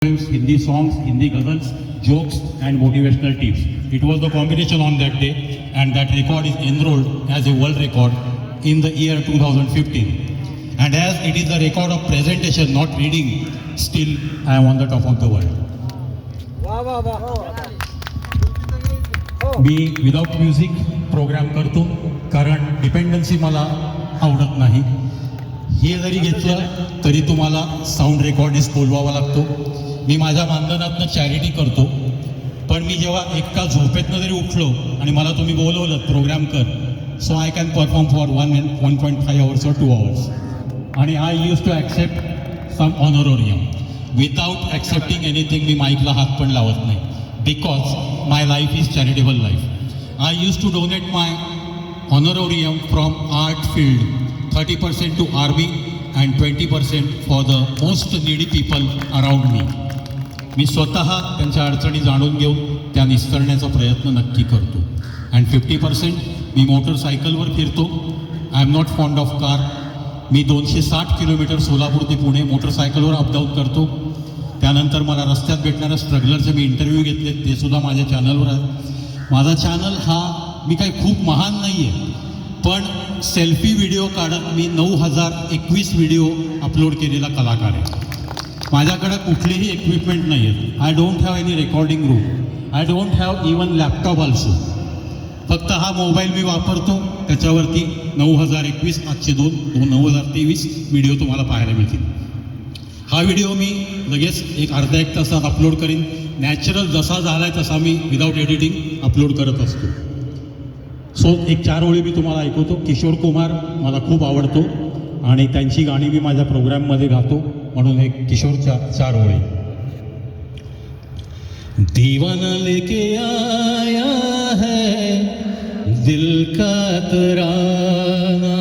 Hindi songs, Hindi ghazals, jokes and motivational tips. It was the combination on that day, and that record is enrolled as a world record in the year 2015. And as it is the record of presentation, not reading, still I am on the top of the world. मी without music programme करतो कारण dependency मला आवडत नाही. हे जरी घेतलं तरी तुम्हाला साऊंड रेकॉर्डिस्ट बोलवावा लागतो. मी माझ्या मानधनातनं चॅरिटी करतो, पण मी जेव्हा एका झोपेतनं जरी उठलो आणि मला तुम्ही बोलवलं प्रोग्राम कर, so I can perform for 1.5 hours or 2 hours. आणि I use to accept some honorarium. Without accepting anything मी माईकला हात पण लावत नाही, because my life is charitable life. I use to donate my honorarium from art field, 30% to army and 20% for the most needy people around me. मी स्वतः त्यांच्या अडचणी जाणून घेऊन त्या निस्तरण्याचा प्रयत्न नक्की करतो. अँड 50% मी मोटरसायकलवर फिरतो. I am not fond of car. Me 260 kilometre Solapur ते पुणे मोटरसायकलवर अपडाऊन करतो. त्यानंतर मला रस्त्यात भेटणाऱ्या स्ट्रगलरचे मी इंटरव्ह्यू घेतले, ते सुद्धा माझ्या चॅनलवर आहे. माझा चॅनल हा मी काही खूप महान नाही आहे, पण सेल्फी व्हिडिओ काढत मी 9021 व्हिडिओ अपलोड केलेला कलाकार आहे. माझ्याकडे कुठलीही इक्विपमेंट नाही आहे. I don't have any recording room. I don't have even laptop also. फक्त हा मोबाईल मी वापरतो, त्याच्यावरती 9021 आजचे 2023 व्हिडिओ तुम्हाला पाहायला मिळतील. हा व्हिडिओ मी लगेच अर्धा एक तासात अपलोड करीन. नॅचरल जसा झाला आहे तसा मी विदाऊट एडिटिंग अपलोड करत असतो. सो एक 4 ओळी मी तुम्हाला ऐकवतो. किशोर कुमार मला खूप आवडतो आणि त्यांची गाणी मी माझ्या प्रोग्राममध्ये गातो, म्हणून एक किशोरच्या 4 ओळी. दीवाना लेके आया है दिल का तराना,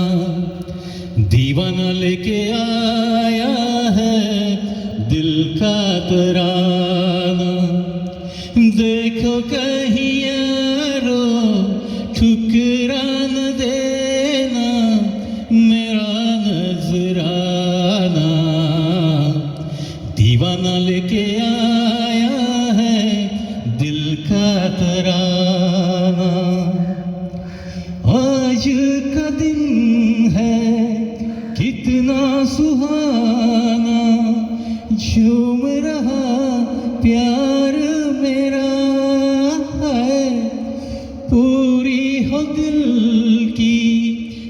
दीवाना लेके आया है दिल का तराना, देखो कहीं यारो ठुकरान देना मेरा नजराना, दीवाना लेके आया है दिल का तराना. आज का दिन है कितना सुहाना, झूम रहा प्यार मेरा है, पूरी हो दिल की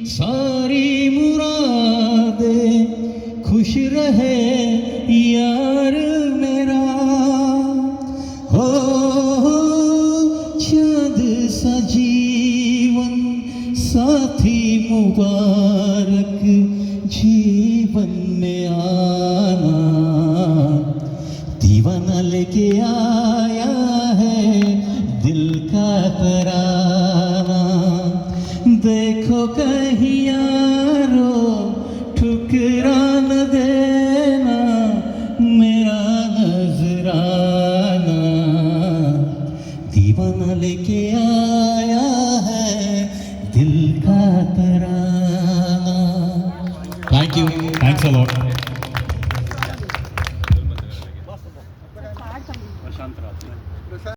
सारी मुरादें, खुश रहे यार मेरा. हो चाँद सा जीवन साथी मुबारक जीवन में आना, दीवाना लेके आया है दिल का तराना, देखो कहीं यारो ठुकरा